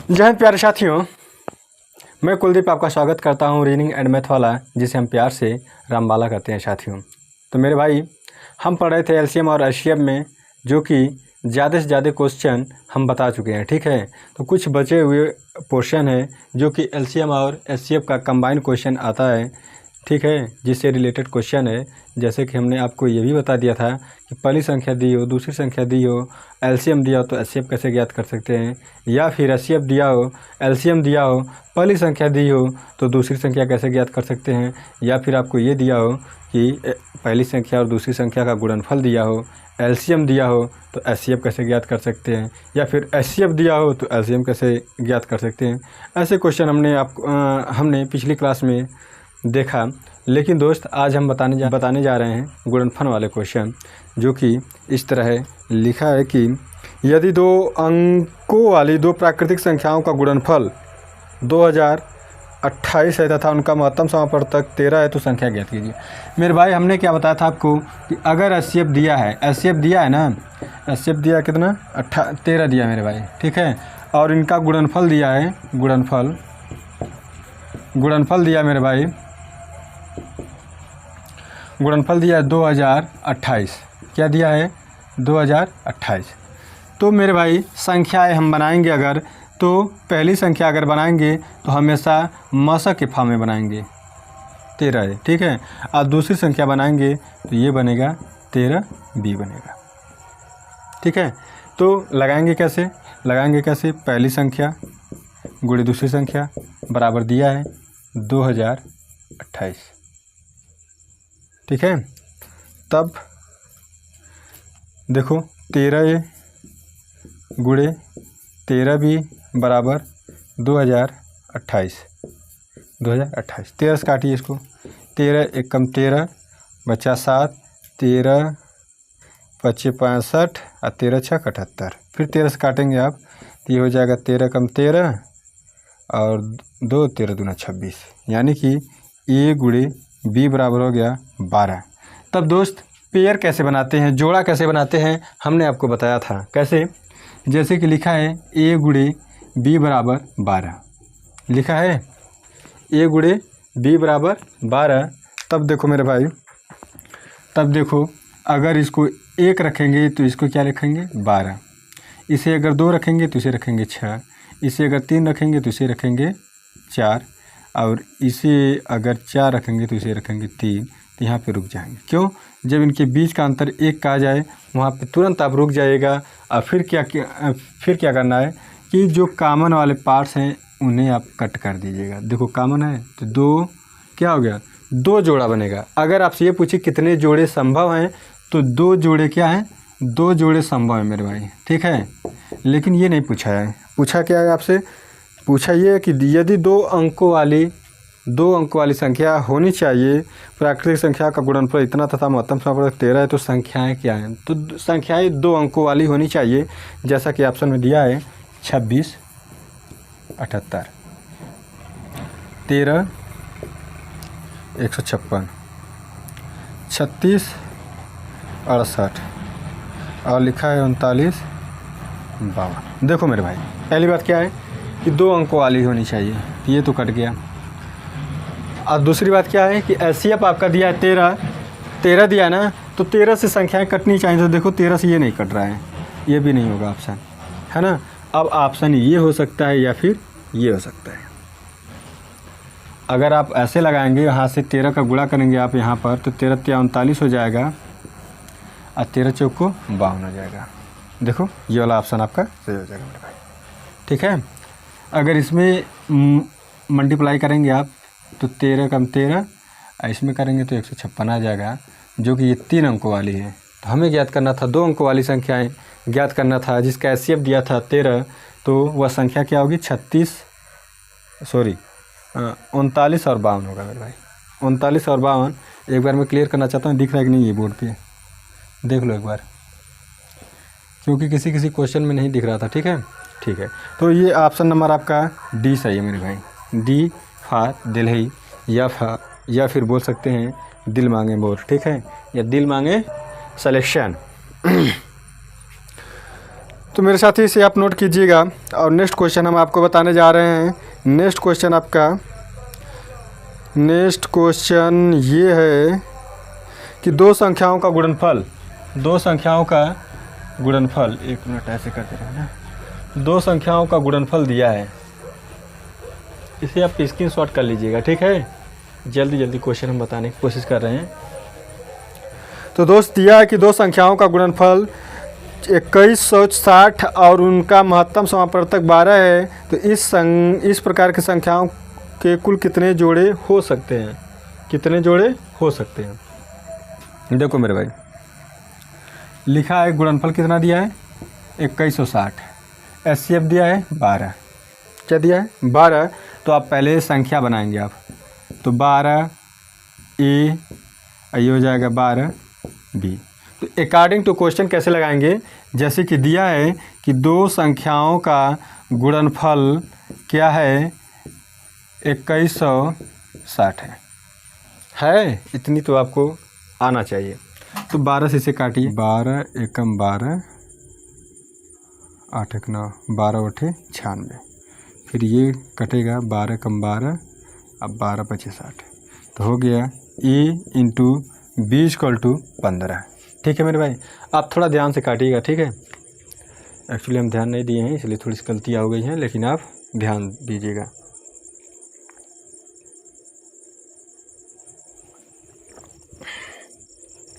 जय हिंद प्यारे साथियों, मैं कुलदीप आपका स्वागत करता हूं रीडिंग एंड मैथ वाला, जिसे हम प्यार से रामबाला कहते हैं। साथियों, तो मेरे भाई, हम पढ़ रहे थे एलसीएम और एचसीएफ में, जो कि ज़्यादा से ज़्यादा क्वेश्चन हम बता चुके हैं। ठीक है, तो कुछ बचे हुए पोर्शन है जो कि एलसीएम और एचसीएफ का कंबाइंड क्वेश्चन आता है। ठीक है, जिससे रिलेटेड क्वेश्चन है। जैसे कि हमने आपको ये भी बता दिया था कि पहली संख्या दी हो, दूसरी संख्या दी हो, एलसीएम दिया हो तो एचसीएफ कैसे ज्ञात कर सकते हैं, या फिर एचसीएफ दिया हो, एलसीएम दिया हो, पहली संख्या दी हो तो दूसरी संख्या कैसे ज्ञात कर सकते हैं, या फिर आपको ये दिया हो कि पहली संख्या और दूसरी संख्या का गुणनफल दिया हो, एलसीएम दिया हो तो एचसीएफ कैसे ज्ञात कर सकते हैं, या फिर एचसीएफ दिया हो तो एलसीएम कैसे ज्ञात कर सकते हैं। ऐसे क्वेश्चन हमने पिछली क्लास में देखा। लेकिन दोस्त, आज हम बताने जा रहे हैं गुणनफल वाले क्वेश्चन, जो कि इस तरह लिखा है कि यदि दो अंकों वाली दो प्राकृतिक संख्याओं का गुणनफल 2028 है तथा उनका महत्तम समापवर्तक 13 है तो संख्या ज्ञात कीजिए। मेरे भाई, हमने क्या बताया था आपको कि अगर एचसीएफ दिया है, एचसीएफ दिया है ना, एचसीएफ दिया कितना 13 दिया मेरे भाई। ठीक है, और इनका गुणनफल दिया है, गुणनफल दिया मेरे भाई, गुणनफल दिया है 2028। क्या दिया है? 2028। तो मेरे भाई, संख्याएं हम बनाएंगे अगर, तो पहली संख्या अगर बनाएंगे तो हमेशा मशक के फॉर्म में बनाएंगे, 13 है। ठीक है, और दूसरी संख्या बनाएंगे तो ये बनेगा 13b बनेगा। ठीक है, तो लगाएंगे कैसे? पहली संख्या गुणे दूसरी संख्या बराबर दिया है 2028। ठीक है, तब देखो 13a गुणे 13b बराबर 2028। 13 से काटिए इसको, 13 एक कम 13 बचा 7, 13 पच्चीस 65 और 13 छः 78। फिर 13 से काटेंगे आप तो ये हो जाएगा 13 कम 13 और 2, 13 दूना 26, यानी कि a गुणे b बराबर हो गया 12। तब दोस्त, पेयर कैसे बनाते हैं, जोड़ा कैसे बनाते हैं, हमने आपको बताया था। कैसे? जैसे कि लिखा है a गुणे b बराबर 12, लिखा है a गुणे b बराबर 12। तब देखो मेरे भाई, अगर इसको 1 रखेंगे तो इसको क्या लिखेंगे? 12। इसे अगर 2 रखेंगे तो इसे रखेंगे 6, इसे अगर 3 रखेंगे तो इसे रखेंगे 4, और इसे अगर 4 रखेंगे तो इसे रखेंगे 3। तो यहाँ पे रुक जाएंगे। क्यों? जब इनके बीच का अंतर 1 का आ जाए, वहाँ पे तुरंत आप रुक जाइएगा। और फिर क्या करना है कि जो कॉमन वाले पार्ट्स हैं उन्हें आप कट कर दीजिएगा। देखो कॉमन है तो 2 क्या हो गया? 2 जोड़ा बनेगा। अगर आपसे ये पूछे कितने जोड़े संभव हैं तो 2 जोड़े क्या हैं? 2 जोड़े संभव है मेरे भाई। ठीक है, लेकिन ये नहीं पूछा है। पूछा क्या है आपसे? पूछा ये कि यदि दो अंकों वाली संख्या होनी चाहिए, प्राकृतिक संख्या का गुणनफल इतना तथा महत्तम समापवर्तक 13 है तो संख्याएं क्या हैं? तो संख्याएं 2 अंकों वाली होनी चाहिए, जैसा कि ऑप्शन में दिया है 26 78, 13 156, 36 68 और लिखा है 39 52। देखो मेरे भाई, पहली बात क्या है कि 2 अंकों वाली होनी चाहिए, ये तो कट गया। और दूसरी बात क्या है कि एचसीएफ आपका दिया है 13 दिया है ना, तो 13 से संख्याएं कटनी चाहिए। तो देखो 13 से ये नहीं कट रहा है, ये भी नहीं होगा ऑप्शन, है ना। अब ऑप्शन ये हो सकता है या फिर ये हो सकता है। अगर आप ऐसे लगाएंगे, यहाँ से 13 का गुणा करेंगे आप यहाँ पर, तो 13 39 हो जाएगा और 13 चौक को 52 हो जाएगा। देखो ये वाला ऑप्शन आपका सही हो जाएगा मेरे भाई। ठीक है, अगर इसमें मल्टीप्लाई करेंगे आप तो 13 कम 13, इसमें करेंगे तो 156 आ जाएगा, जो कि ये 3 अंकों वाली है। तो हमें ज्ञात करना था 2 अंकों वाली संख्याएं ज्ञात करना था, जिसका एचसीएफ दिया था 13, तो वह संख्या क्या होगी? 39 और 52 होगा मेरे भाई। 39 और 52 एक बार मैं क्लियर करना चाहता हूँ, दिख रहा है कि नहीं ये बोर्ड पे? देख लो एक बार, क्योंकि किसी क्वेश्चन में नहीं दिख रहा था। ठीक है, तो ये ऑप्शन नंबर आपका डी सही है मेरे भाई। डी फॉर दिल्ही, या फिर बोल सकते हैं दिल मांगे मोर। ठीक है, या दिल मांगे सिलेक्शन। तो मेरे साथी इसे आप नोट कीजिएगा। और नेक्स्ट क्वेश्चन हम आपको बताने जा रहे हैं। नेक्स्ट क्वेश्चन ये है कि दो संख्याओं का गुणनफल, एक मिनट ऐसे करते रहना, दो संख्याओं का गुणनफल दिया है। इसे आप स्क्रीनशॉट कर लीजिएगा, ठीक है। जल्दी क्वेश्चन हम बताने की कोशिश कर रहे हैं। तो दोस्त दिया है कि दो संख्याओं का गुणनफल 2160 और उनका महत्तम समापवर्तक 12 है। तो इस प्रकार की संख्याओं के कुल कितने जोड़े हो सकते हैं? देखो मेरे भाई, लिखा है गुणनफल कितना दिया है 2160, एचसीएफ दिया है 12। क्या दिया है 12। तो आप पहले संख्या बनाएंगे आप, तो 12 ए, ये हो जाएगा 12 बी। तो अकॉर्डिंग टू क्वेश्चन कैसे लगाएंगे, जैसे कि दिया है कि दो संख्याओं का गुणनफल क्या है 2160 है। इतनी तो आपको आना चाहिए। तो 12 से इसे काटिए, 12 एकम 12, 8 एक 9, 12 8 96। फिर ये कटेगा 12 कम 12, अब 12 25 60। तो हो गया ए इंटू बी इक्वल टू 15। ठीक है मेरे भाई, आप थोड़ा ध्यान से काटिएगा, ठीक है। एक्चुअली हम ध्यान नहीं दिए हैं इसलिए थोड़ी सी गलतियाँ हो गई हैं, लेकिन आप ध्यान दीजिएगा।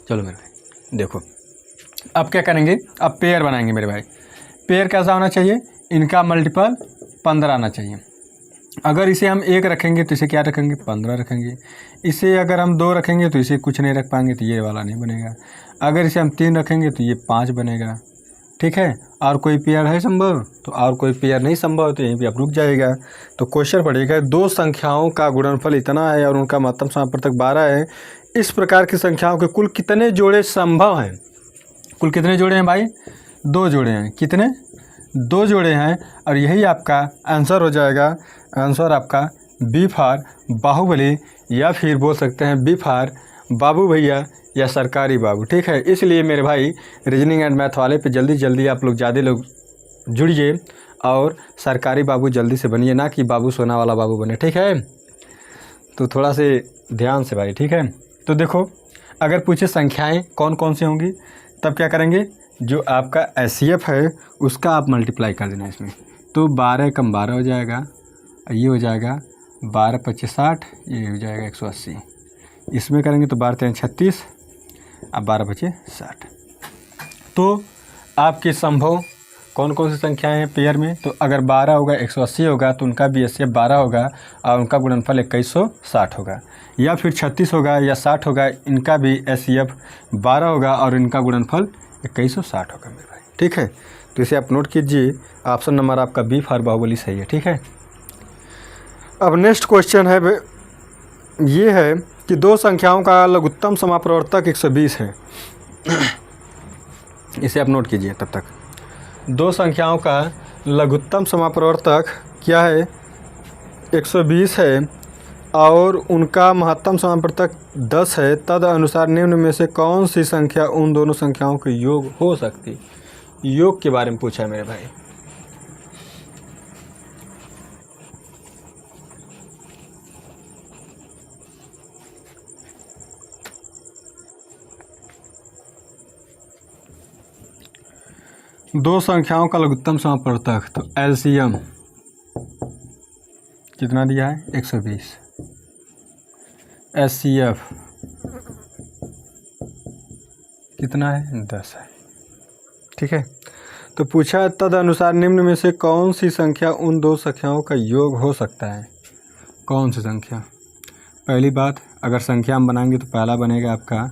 चलो मेरे भाई देखो, अब क्या करेंगे, अब पेयर बनाएंगे मेरे भाई। पेयर कैसा होना चाहिए, इनका मल्टीपल 15 आना चाहिए। अगर इसे हम 1 रखेंगे तो इसे क्या रखेंगे 15 रखेंगे। इसे अगर हम 2 रखेंगे तो इसे कुछ नहीं रख पाएंगे, तो ये वाला नहीं बनेगा। अगर इसे हम 3 रखेंगे तो ये 5 बनेगा, ठीक है। और कोई पेयर है संभव, तो और कोई पेयर नहीं संभव, तो यहीं पे आप रुक जाएगा। तो क्वेश्चन पढ़िएगा, दो संख्याओं का गुणनफल इतना है और उनका महत्तम समापवर्तक 12 है। इस प्रकार की संख्याओं के कुल कितने जोड़े संभव हैं? कुल कितने जोड़े हैं भाई? 2 जोड़े हैं। कितने? 2 जोड़े हैं। और यही आपका आंसर हो जाएगा। आंसर आपका बी फॉर बाहुबली, या फिर बोल सकते हैं बी फॉर बाबू भैया या सरकारी बाबू, ठीक है। इसलिए मेरे भाई रीजनिंग एंड मैथ वाले पे जल्दी आप लोग ज़्यादा लोग जुड़िए और सरकारी बाबू जल्दी से बनिए, ना कि बाबू सोना वाला बाबू बने, ठीक है। तो थोड़ा से ध्यान से भाई, ठीक है। तो देखो, अगर पूछे संख्याएं कौन कौन सी होंगी, तब क्या करेंगे, जो आपका एचसीएफ है उसका आप मल्टीप्लाई कर देना इसमें। तो 12 कम 12 हो जाएगा, ये हो जाएगा 12 25 60, ये हो जाएगा 180। इसमें करेंगे तो 12 3 36, अब 12 25 60। तो आपके संभव कौन कौन सी संख्याएं हैं पेयर में, तो अगर 12 होगा 180 होगा तो उनका भी एचसीएफ 12 होगा और उनका गुणनफल 2160 होगा। या फिर 36 होगा या 60 होगा, इनका भी एचसीएफ 12 होगा और इनका गुणनफल 2160 होगा मेरे भाई, ठीक है। तो इसे आप नोट कीजिए, ऑप्शन नंबर आपका बी फॉर बाहुबली सही है, ठीक है। अब नेक्स्ट क्वेश्चन है, ये है कि दो संख्याओं का लघुत्तम समापवर्तक 120 है। इसे आप नोट कीजिए तब तक। दो संख्याओं का लघुत्तम समापवर्तक क्या है 120 है और उनका महत्तम समापवर्तक 10 है। तद अनुसार निम्न में से कौन सी संख्या उन दोनों संख्याओं के योग हो सकती? योग के बारे में पूछा है मेरे भाई। दो संख्याओं का लघुत्तम समापवर्तक, तो एलसीएम कितना दिया है 120, एचसीएफ कितना है 10 है, ठीक है। तो पूछा तद अनुसार निम्न में से कौन सी संख्या उन दो संख्याओं का योग हो सकता है? कौन सी संख्या? पहली बात, अगर संख्या हम बनाएंगे तो पहला बनेगा आपका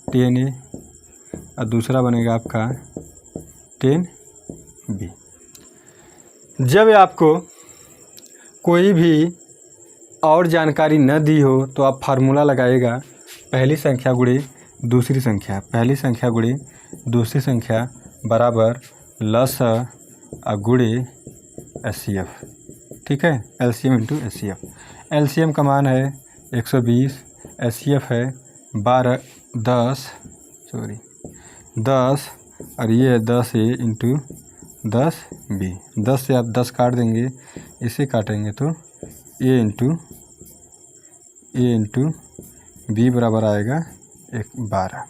10A और दूसरा बनेगा आपका 10B। जब आपको कोई भी और जानकारी न दी हो तो आप फार्मूला लगाइएगा, पहली संख्या गुणे दूसरी संख्या, पहली संख्या गुणे दूसरी संख्या बराबर लस गुणे एचसीएफ, ठीक है। LCM into HCF. एलसीएम का मान है 120, एचसीएफ है 10 और ये है 10A इंटू 10b। 10 से आप 10 काट देंगे, इसे काटेंगे तो a इंटू b बराबर आएगा 12।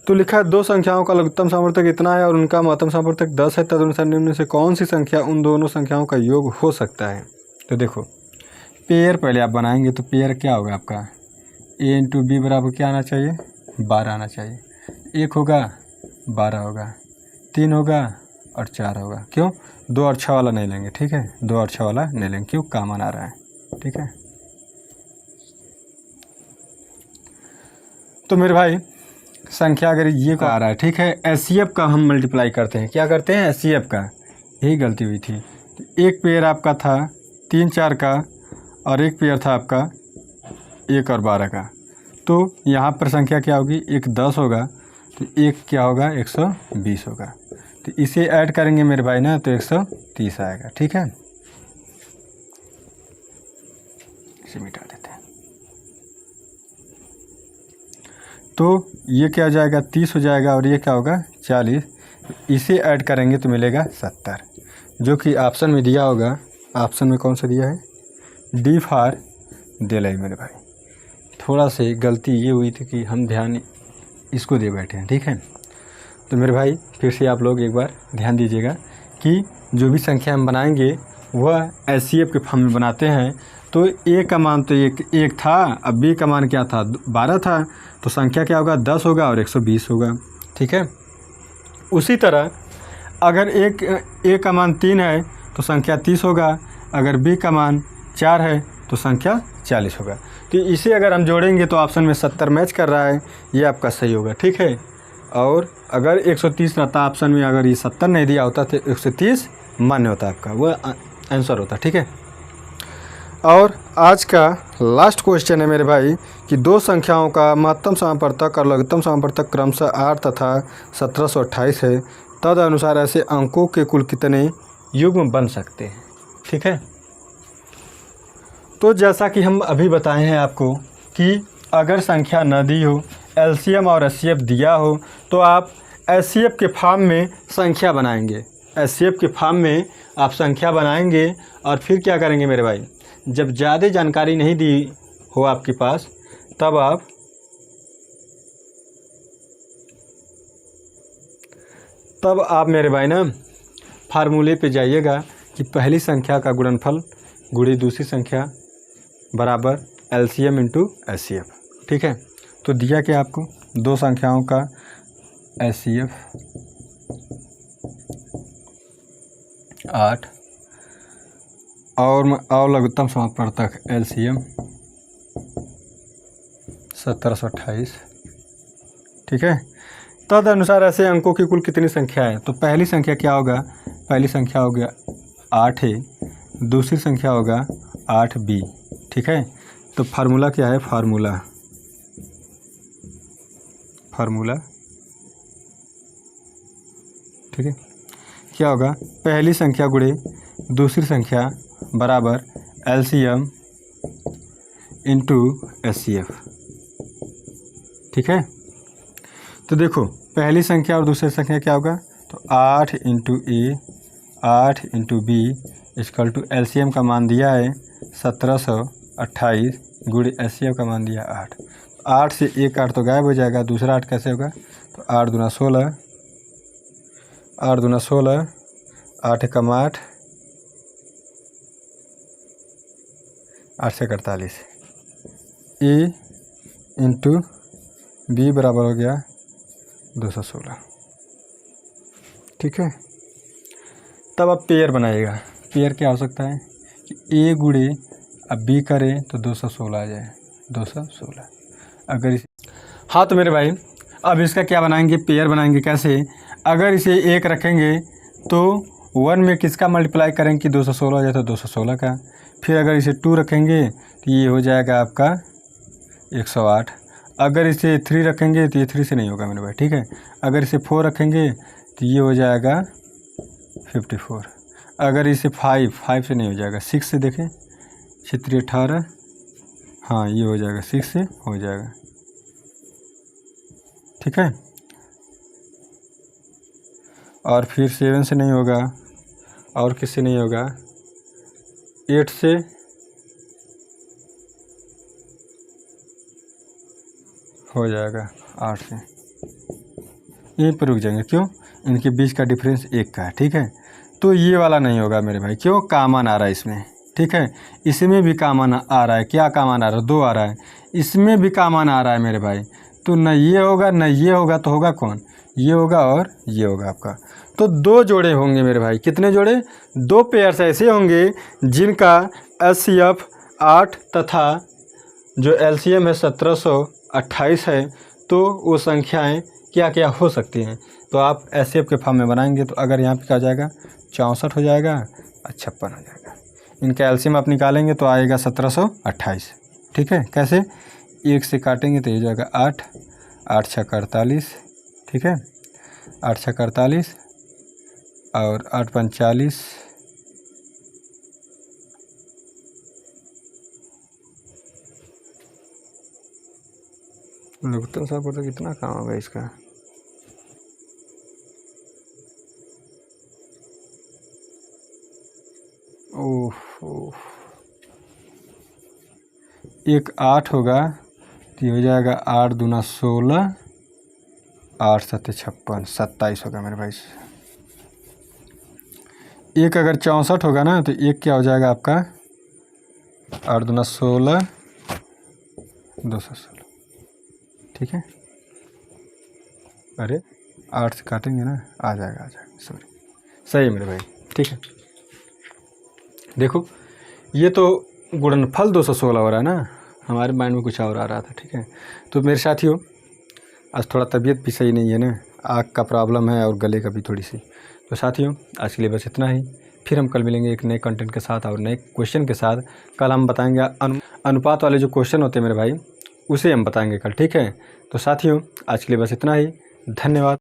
तो लिखा है दो संख्याओं का लघुत्तम सामर्थ्य इतना है और उनका महत्तम सामर्थ्य 10 है, तदनुसार निम्न में से कौन सी संख्या उन दोनों संख्याओं का योग हो सकता है। तो देखो पेयर पहले आप बनाएंगे तो पेयर क्या होगा आपका, a इंटू बी बराबर क्या आना चाहिए, 12 आना चाहिए। 1 होगा 12 होगा, 3 होगा और 4 होगा। क्यों, 2 और 6 वाला नहीं लेंगे, ठीक है, 2 और 6 वाला नहीं लेंगे, क्यों, कॉमन आ रहा है, ठीक है। तो मेरे भाई संख्या अगर ये को आ रहा है, ठीक है, एचसीएफ का हम मल्टीप्लाई करते हैं, क्या करते हैं, एचसीएफ का, यही गलती हुई थी। एक पेयर आपका था 3 4 का और एक पेयर था आपका 1 और 12 का। तो यहाँ पर संख्या क्या होगी, एक 10 होगा तो एक क्या होगा 120 होगा। तो इसे ऐड करेंगे मेरे भाई ना तो 130 आएगा, ठीक है। इसे मिटा देते हैं। तो ये क्या हो जाएगा, 30 हो जाएगा और ये क्या होगा 40। इसे ऐड करेंगे तो मिलेगा 70, जो कि ऑप्शन में दिया होगा। ऑप्शन में कौन सा दिया है, डी फॉर दिलाई। मेरे भाई थोड़ा से गलती ये हुई थी कि हम ध्यान इसको दे बैठे हैं, ठीक है। तो मेरे भाई फिर से आप लोग एक बार ध्यान दीजिएगा कि जो भी संख्या हम बनाएंगे वह एचसीएफ के फॉर्म में बनाते हैं। तो ए का मान तो एक था, अब बी का मान क्या था, 12 था, तो संख्या क्या होगा 10 होगा और 120 होगा, ठीक है। उसी तरह अगर ए का मान 3 है तो संख्या 30 होगा, अगर बी का मान 4 है तो संख्या 40 होगा। तो इसे अगर हम जोड़ेंगे तो ऑप्शन में 70 मैच कर रहा है, ये आपका सही होगा, ठीक है। और अगर 130 रहता ऑप्शन में, अगर ये 70 नहीं दिया होता तो 130 मान्य होता आपका, वह आंसर होता, ठीक है। और आज का लास्ट क्वेश्चन है मेरे भाई कि दो संख्याओं का महत्तम समापवर्तक और लघुत्तम समापवर्तक क्रमशः 8 तथा 1728 है, तदनुसार ऐसे अंकों के कुल कितने युग्म बन सकते हैं, ठीक है। तो जैसा कि हम अभी बताए हैं आपको कि अगर संख्या न दी हो, एलसीएम और एचसीएफ दिया हो, तो आप एचसीएफ के फॉर्म में संख्या बनाएंगे। एचसीएफ के फॉर्म में आप संख्या बनाएंगे और फिर क्या करेंगे मेरे भाई, जब ज़्यादा जानकारी नहीं दी हो आपके पास, तब आप मेरे भाई ना फार्मूले पे जाइएगा कि पहली संख्या का गुणनफल गुणे दूसरी संख्या बराबर एलसीएम इंटू एचसीएफ, ठीक है। तो दिया क्या आपको, दो संख्याओं का एचसीएफ 8 और लघुत्तम समापवर्तक एलसीएम 1728, ठीक है। तदनुसार ऐसे अंकों की कुल कितनी संख्या है। तो पहली संख्या क्या होगा, पहली संख्या हो गया 8 है, दूसरी संख्या होगा 8b, ठीक है। तो फार्मूला क्या है, फार्मूला ठीक है, क्या होगा, पहली संख्या गुणे दूसरी संख्या बराबर एलसीएम इंटू एचसीएफ, ठीक है। तो देखो पहली संख्या और दूसरी संख्या क्या होगा, तो 8 into A 8 into B equal to LCM का मान दिया है 1728 गुणे एचसीएफ का मान दिया 8। 8 से एक 8 तो गायब हो जाएगा, दूसरा 8 कैसे होगा, तो 8 दूना 16, 8 दूना 16, 8 एकम 8, 8 से 48, ए इंटू बी बराबर हो गया 216, ठीक है। तब आप पेयर बनाइएगा। पेयर क्या हो सकता है कि ए गुणे अब बी करें तो 216 आ जाए, 216। अगर इस हाँ तो मेरे भाई अब इसका क्या बनाएंगे, पेयर बनाएंगे। कैसे, अगर इसे 1 रखेंगे तो 1 में किसका मल्टीप्लाई करेंगे कि 216 हो जाए, तो 216 का। फिर अगर इसे 2 रखेंगे तो ये हो जाएगा आपका 108। अगर इसे 3 रखेंगे तो ये 3 से नहीं होगा मेरे भाई, ठीक है। अगर इसे 4 रखेंगे तो ये हो जाएगा 54। अगर इसे 5 से नहीं हो जाएगा, 6 से देखें, 6 18, हाँ ये हो जाएगा, 6 से हो जाएगा, ठीक है। और फिर 7 से नहीं होगा, और किससे नहीं होगा, 8 से हो जाएगा, 8 से। यहीं पर रुक जाएंगे, क्यों, इनके बीच का डिफरेंस 1 का है, ठीक है। तो ये वाला नहीं होगा मेरे भाई, क्यों, कॉमन आ रहा है इसमें, ठीक है। इसमें भी कॉमन आ रहा है, क्या कॉमन आ रहा है, 2 आ रहा है, इसमें भी कॉमन आ रहा है मेरे भाई। तो न ये होगा न ये होगा, तो होगा कौन, ये होगा और ये होगा आपका। तो 2 जोड़े होंगे मेरे भाई, कितने जोड़े, 2 पेयर्स ऐसे होंगे जिनका HCF 8 तथा जो LCM है 1728 है। तो वो संख्याएं क्या क्या हो सकती हैं, तो आप HCF के फॉर्म में बनाएंगे। तो अगर यहाँ पे क्या हो जाएगा, 64 हो जाएगा और 56 हो जाएगा। इनका LCM आप निकालेंगे तो आएगा 1728, ठीक है। कैसे, 1 से काटेंगे तो ये जाएगा 8, 8 छः 48, ठीक है, 8 छः 48 और 8 पंच 40, लघुत्तम साहब को तो कितना काम होगा इसका। ओह, एक 8 होगा तो ये हो जाएगा 8 दूना 16, 8 सत्ते 56, 27 होगा मेरे भाई। एक अगर 64 होगा ना तो एक क्या हो जाएगा आपका, 8 दूना 16, 216, ठीक है। अरे 8 से काटेंगे ना, आ जाएगा सॉरी, सही है मेरे भाई, ठीक है। देखो ये तो गुणनफल 216 हो रहा है ना, हमारे माइंड में कुछ और आ रहा था, ठीक है। तो मेरे साथियों आज थोड़ा तबीयत भी सही नहीं है ना, आँख का प्रॉब्लम है और गले का भी थोड़ी सी। तो साथियों आज के लिए बस इतना ही, फिर हम कल मिलेंगे एक नए कंटेंट के साथ और नए क्वेश्चन के साथ। कल हम बताएंगे अनुपात वाले जो क्वेश्चन होते हैं मेरे भाई, उसे हम बताएंगे कल, ठीक है। तो साथियों आज के लिए बस इतना ही, धन्यवाद।